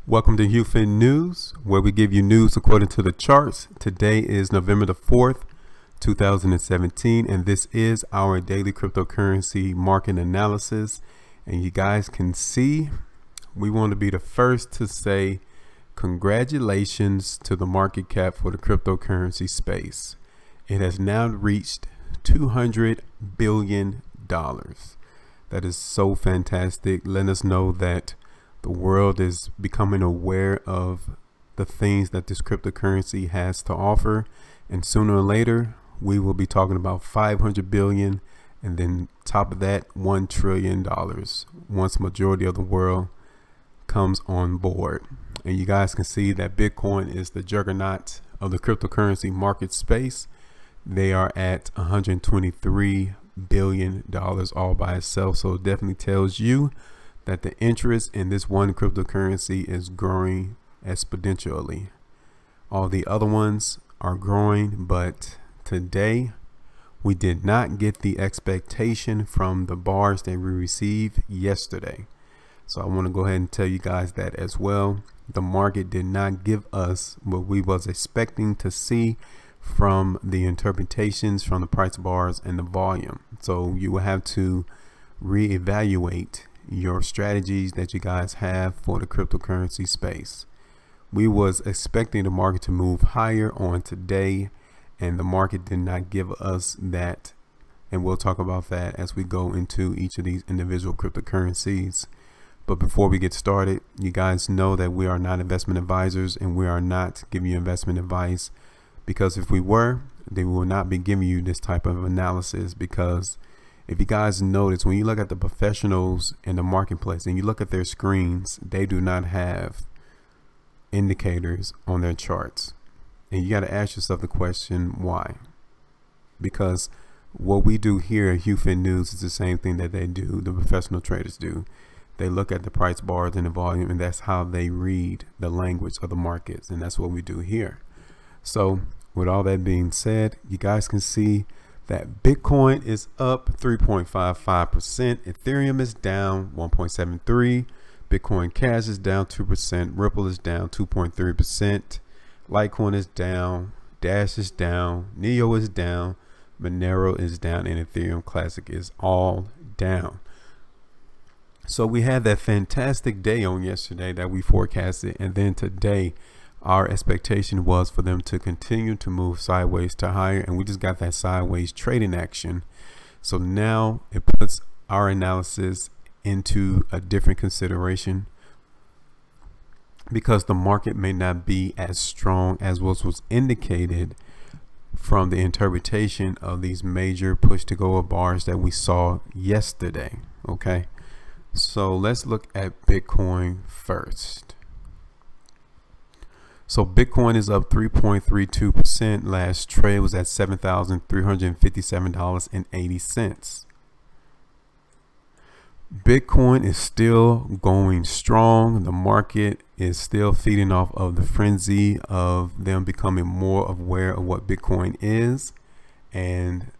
Welcome to HueFin News, where we give you news according to the charts. Today is November the 4th, 2017, and this is our daily cryptocurrency market analysis. And you guys can see, we want to be the first to say congratulations to the market cap for the cryptocurrency space. It has now reached $200 billion. That is so fantastic, letting us know that the world is becoming aware of the things that this cryptocurrency has to offer, and sooner or later we will be talking about 500 billion, and then top of that $1 trillion once majority of the world comes on board. And you guys can see that Bitcoin is the juggernaut of the cryptocurrency market space. They are at $123 billion all by itself, so it definitely tells you that the interest in this one cryptocurrency is growing exponentially. All the other ones are growing, but today we did not get the expectation from the bars that we received yesterday. So I want to go ahead and tell you guys that as well. The market did not give us what we was expecting to see from the interpretations from the price bars and the volume. So you will have to reevaluate your strategies that you guys have for the cryptocurrency space. We was expecting the market to move higher on today, and the market did not give us that, and we'll talk about that as we go into each of these individual cryptocurrencies. But before we get started, you guys know that we are not investment advisors, and we are not giving you investment advice, because if we were, then we will not be giving you this type of analysis. Because if you guys notice, when you look at the professionals in the marketplace and you look at their screens, they do not have indicators on their charts. And you got to ask yourself the question, why? Because what we do here at HueFin News is the same thing that they do, the professional traders do. They look at the price bars and the volume, and that's how they read the language of the markets. And that's what we do here. So with all that being said, you guys can see that Bitcoin is up 3.55%, Ethereum is down 1.73%, Bitcoin Cash is down 2%, Ripple is down 2.3%, Litecoin is down, Dash is down, Neo is down, Monero is down, and Ethereum Classic is all down. So we had that fantastic day on yesterday that we forecasted, and then today our expectation was for them to continue to move sideways to higher, and we just got that sideways trading action. So now it puts our analysis into a different consideration, because the market may not be as strong as what was indicated from the interpretation of these major push to go bars that we saw yesterday. Okay, so let's look at Bitcoin first. So Bitcoin is up 3.32%. Last trade was at $7,357.80. Bitcoin is still going strong. The market is still feeding off of the frenzy of them becoming more aware of what Bitcoin is, and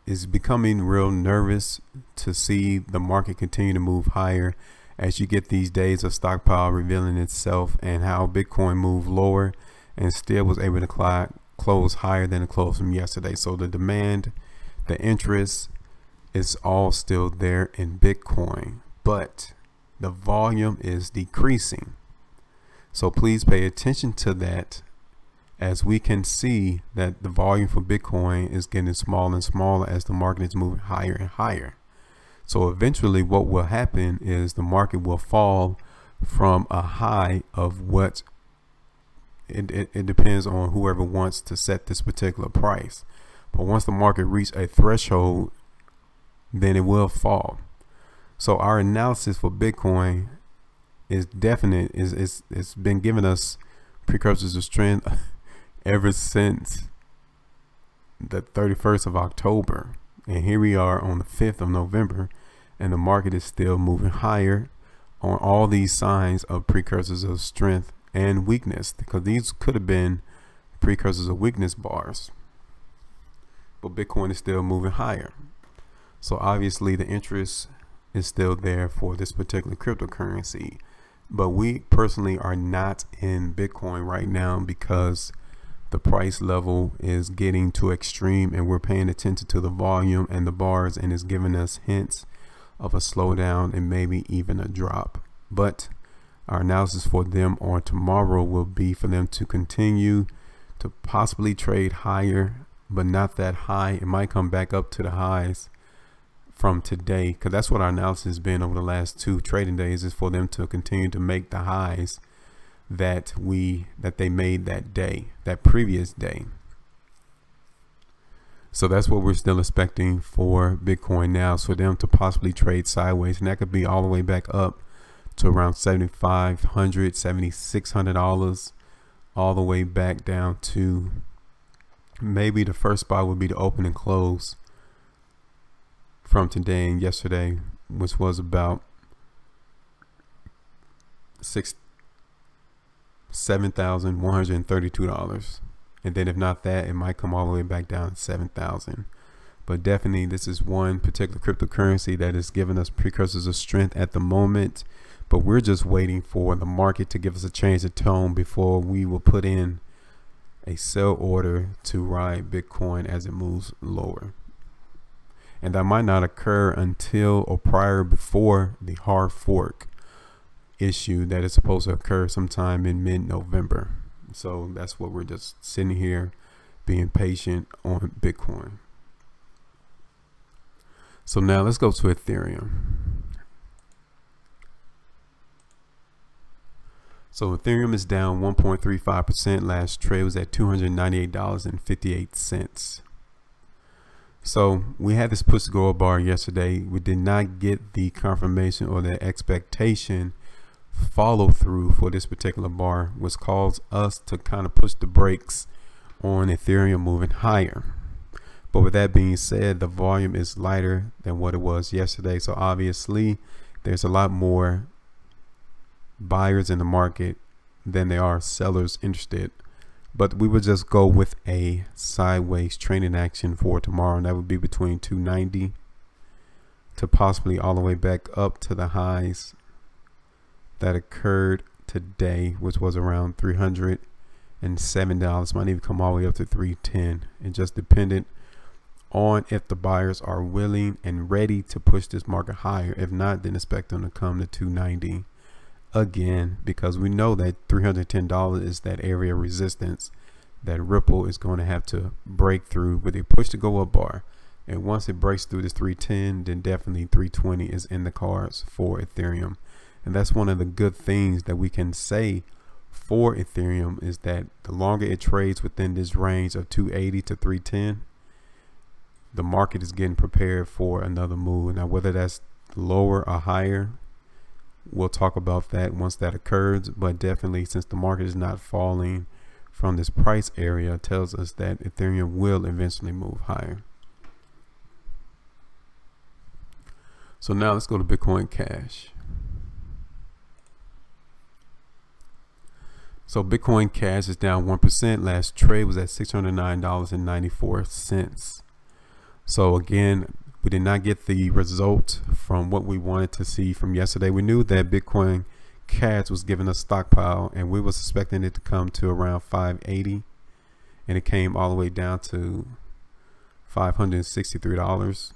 is becoming real nervous to see the market continue to move higher as you get these days of stockpile revealing itself, and how Bitcoin moved lower and still was able to close higher than the close from yesterday. So the demand, the interest is all still there in Bitcoin, but the volume is decreasing. So please pay attention to that, as we can see that the volume for Bitcoin is getting smaller and smaller as the market is moving higher and higher. So eventually what will happen is the market will fall from a high of what it depends on whoever wants to set this particular price. But once the market reaches a threshold, then it will fall. So our analysis for Bitcoin is definite. It's been giving us precursors of strength ever since the 31st of October. And here we are on the 5th of November, and the market is still moving higher on all these signs of precursors of strength and weakness, because these could have been precursors of weakness bars. But Bitcoin is still moving higher. So obviously the interest is still there for this particular cryptocurrency. But we personally are not in Bitcoin right now because the price level is getting too extreme, and we're paying attention to the volume and the bars, and it's giving us hints of a slowdown and maybe even a drop. But our analysis for them on tomorrow will be for them to continue to possibly trade higher, but not that high. It might come back up to the highs from today, because that's what our analysis has been over the last 2 trading days, is for them to continue to make the highs that they made that day, that previous day. So that's what we're still expecting for Bitcoin now, so for them to possibly trade sideways, and that could be all the way back up to around $7,500, $7,600, all the way back down to maybe the first spot would be the open and close from today and yesterday, which was about $7,132. And then if not that, it might come all the way back down to 7,000. But definitely this is one particular cryptocurrency that is giving us precursors of strength at the moment. But we're just waiting for the market to give us a change of tone before we will put in a sell order to ride Bitcoin as it moves lower. And that might not occur until or before the hard fork issue that is supposed to occur sometime in mid-November. So that's what we're just sitting here being patient on Bitcoin. So now let's go to Ethereum. So Ethereum is down 1.35%. Last trade was at $298.58. So we had this push to go bar yesterday. We did not get the confirmation or the expectation follow through for this particular bar, which caused us to kind of push the brakes on Ethereum moving higher. But with that being said, the volume is lighter than what it was yesterday. So obviously there's a lot more buyers in the market than there are sellers interested. But we would just go with a sideways trending action for tomorrow, and that would be between 290 to possibly all the way back up to the highs that occurred today, which was around $307. Might even come all the way up to 310. It just depended on if the buyers are willing and ready to push this market higher. If not, then expect them to come to 290 again, because we know that $310 is that area of resistance that Ripple is going to have to break through with a push to go up bar. And once it breaks through this 310, then definitely 320 is in the cards for Ethereum. And that's one of the good things that we can say for Ethereum, is that the longer it trades within this range of 280 to 310, the market is getting prepared for another move. Now, whether that's lower or higher, we'll talk about that once that occurs. But definitely, since the market is not falling from this price area, it tells us that Ethereum will eventually move higher. So now let's go to Bitcoin Cash. So Bitcoin Cash is down 1%. Last trade was at $609.94. So again, we did not get the result from what we wanted to see from yesterday. We knew that Bitcoin Cash was giving us stockpile, and we was expecting it to come to around 580, and it came all the way down to $563.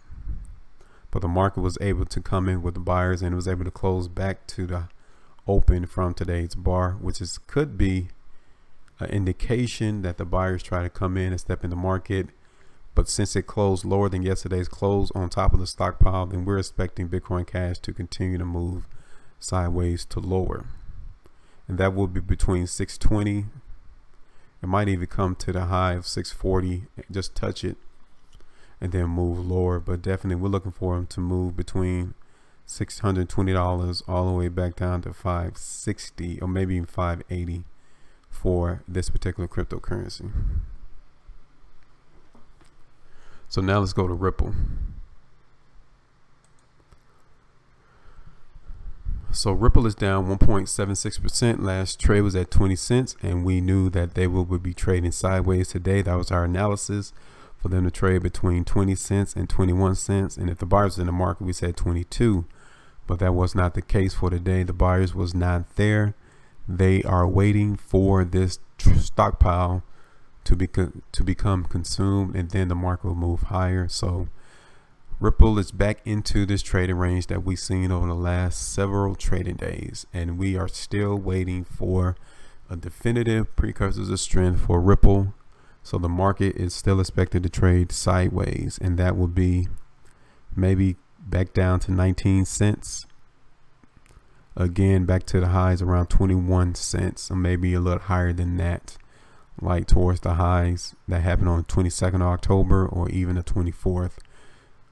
But the market was able to come in with the buyers, and it was able to close back to the open from today's bar, which could be an indication that the buyers try to come in and step in the market. But since it closed lower than yesterday's close on top of the stockpile, then we're expecting Bitcoin Cash to continue to move sideways to lower, and that will be between 620. It might even come to the high of 640, just touch it and then move lower. But definitely we're looking for them to move between $620 all the way back down to 560 or maybe even 580 for this particular cryptocurrency. So now let's go to Ripple. So Ripple is down 1.76%. Last trade was at 20 cents, and we knew that they would be trading sideways today. That was our analysis, for them to trade between 20 cents and 21 cents. And if the buyers in the market, we said 22. but that was not the case for today. The buyers was not there. They are waiting for this stockpile to become consumed, and then the market will move higher. So Ripple is back into this trading range that we've seen over the last several trading days, and we are still waiting for a definitive precursors of strength for Ripple. So the market is still expected to trade sideways, and that will be maybe back down to 19 cents. Again, back to the highs around 21 cents, or maybe a little higher than that, like towards the highs that happened on the 22nd of October or even the 24th.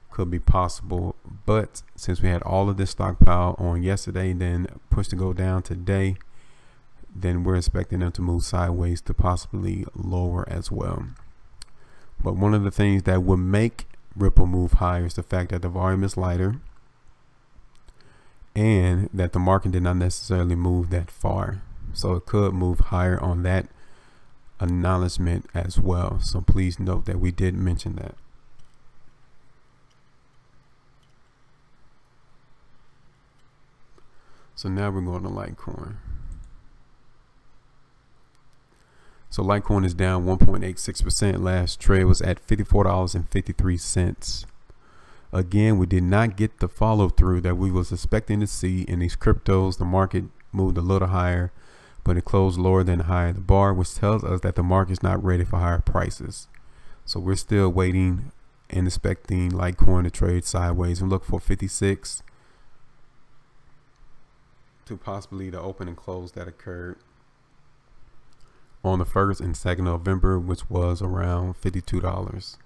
Could be possible, but since we had all of this stockpile on yesterday, then pushed to go down today, then we're expecting them to move sideways to possibly lower as well. But one of the things that would make Ripple move higher is the fact that the volume is lighter and that the market did not necessarily move that far, so it could move higher on that acknowledgement as well. So please note that we did mention that. So now we're going to Litecoin. So Litecoin is down 1.86%. Last trade was at $54.53. Again, we did not get the follow through that we was expecting to see in these cryptos. The market moved a little higher, but it closed lower than the high of the bar, which tells us that the market's not ready for higher prices. So we're still waiting and expecting Litecoin to trade sideways and look for 56 to possibly the open and close that occurred on the 1st and 2nd of November, which was around $52.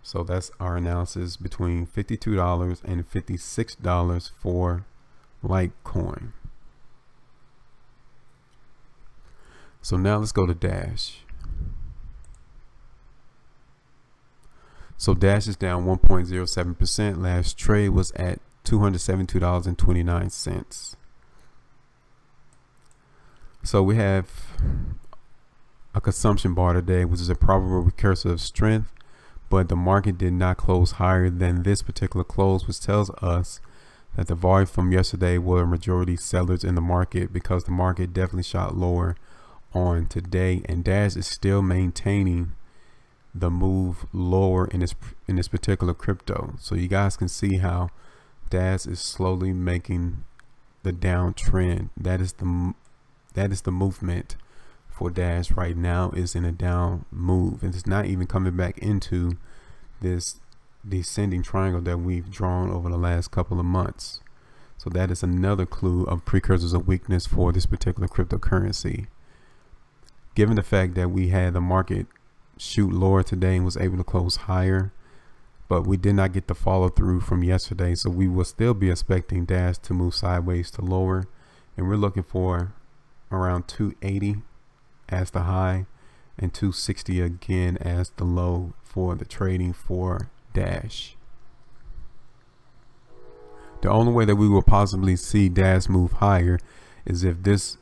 So that's our analysis between $52 and $56 for Litecoin. So now let's go to Dash. So Dash is down 1.07%. Last trade was at $272.29. So we have a consumption bar today, which is a probable precursor of strength, but the market did not close higher than this particular close, which tells us that the volume from yesterday were majority sellers in the market, because the market definitely shot lower on today, and Dash is still maintaining the move lower in this particular crypto. So you guys can see how Dash is slowly making the downtrend. That is the movement for Dash right now, is in a down move, and it's not even coming back into this descending triangle that we've drawn over the last couple of months. So that is another clue of precursors of weakness for this particular cryptocurrency. Given the fact that we had the market shoot lower today and was able to close higher, but we did not get the follow through from yesterday, so we will still be expecting Dash to move sideways to lower, and we're looking for around 280 as the high and 260 again as the low for the trading for Dash. The only way that we will possibly see Dash move higher is if this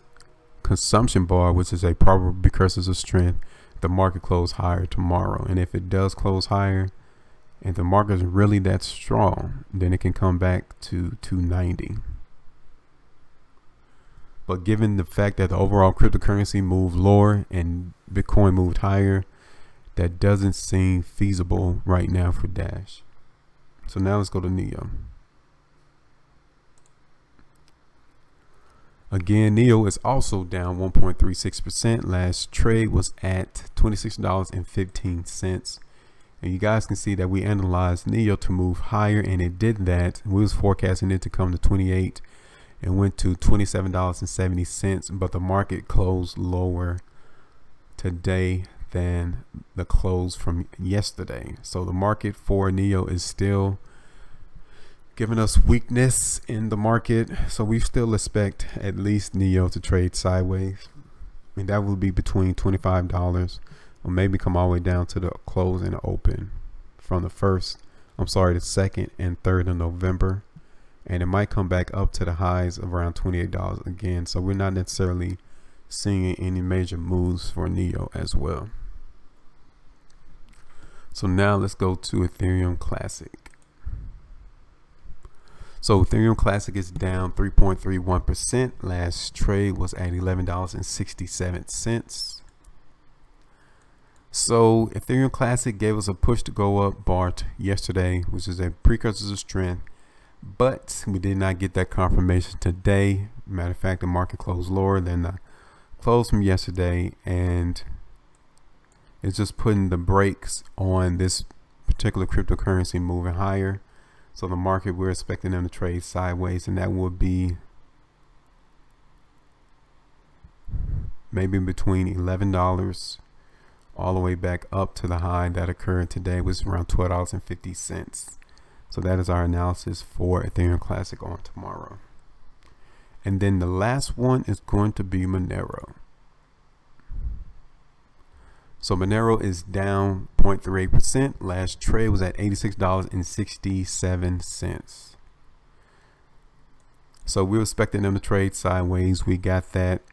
consumption bar, which is a probable precursor of strength, the market close higher tomorrow. And if it does close higher, and the market is really that strong, then it can come back to 290. But given the fact that the overall cryptocurrency moved lower and Bitcoin moved higher, that doesn't seem feasible right now for Dash. So now let's go to Neo. Again, Neo is also down 1.36%. Last trade was at $26.15. And you guys can see that we analyzed Neo to move higher, and it did that. We was forecasting it to come to 28 and went to $27.70, but the market closed lower today than the close from yesterday. So the market for Neo is still giving us weakness in the market, so we still expect at least Neo to trade sideways. I mean, that will be between $25 or maybe come all the way down to the close and open from the 2nd and 3rd of November. And it might come back up to the highs of around $28 again. So we're not necessarily seeing any major moves for Neo as well. So now let's go to Ethereum Classic. So Ethereum Classic is down 3.31%. Last trade was at $11.67. So Ethereum Classic gave us a push to go up bar yesterday, which is a precursor to strength, but we did not get that confirmation today. Matter of fact, the market closed lower than the close from yesterday, and it's just putting the brakes on this particular cryptocurrency moving higher. So the market, we're expecting them to trade sideways, and that would be maybe between $11 all the way back up to the high that occurred today, was around $12.50. So that is our analysis for Ethereum Classic on tomorrow. And then the last one is going to be Monero. So Monero is down 0.38%. Last trade was at $86.67. So we were expecting them to trade sideways. We got that.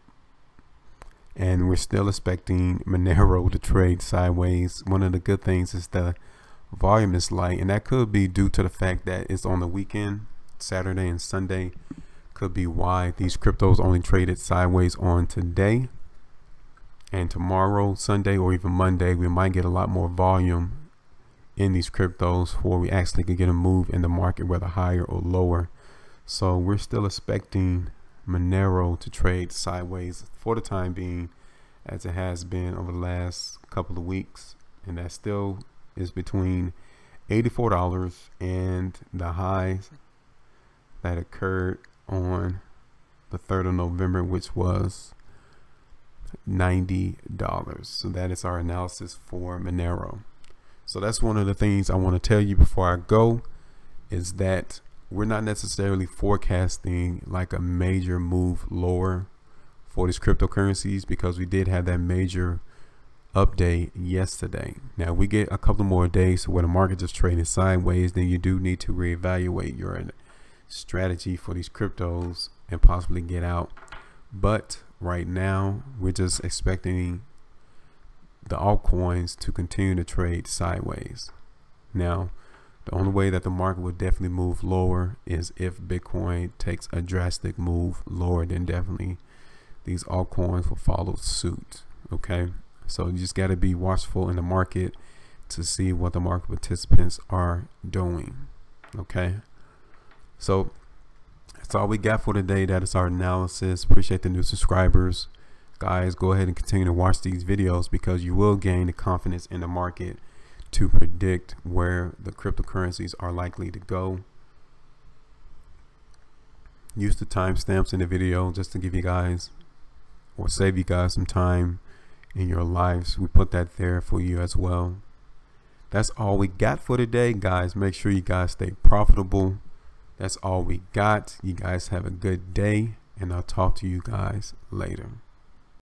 And we're still expecting Monero to trade sideways. One of the good things is the volume is light, and that could be due to the fact that it's on the weekend. Saturday and Sunday could be why these cryptos only traded sideways on today. And tomorrow, Sunday, or even Monday, we might get a lot more volume in these cryptos before we actually could get a move in the market, whether higher or lower. So we're still expecting Monero to trade sideways for the time being, as it has been over the last couple of weeks. And that still is between $84 and the highs that occurred on the 3rd of November, which was $90. So that is our analysis for Monero. So that's one of the things I want to tell you before I go, is that we're not necessarily forecasting like a major move lower for these cryptocurrencies, because we did have that major update yesterday. Now we get a couple more days where the market is trading sideways, then you do need to reevaluate your strategy for these cryptos and possibly get out. But right now we're just expecting the altcoins to continue to trade sideways. Now the only way that the market would definitely move lower is if Bitcoin takes a drastic move lower, then definitely these altcoins will follow suit. Okay, so you just got to be watchful in the market to see what the market participants are doing. Okay, so that's all we got for today. That is our analysis. Appreciate the new subscribers. Guys, go ahead and continue to watch these videos, because you will gain the confidence in the market to predict where the cryptocurrencies are likely to go. Use the timestamps in the video just to give you guys, or save you guys, some time in your lives. We put that there for you as well. That's all we got for today, guys. Make sure you guys stay profitable. That's all we got. You guys have a good day, and I'll talk to you guys later.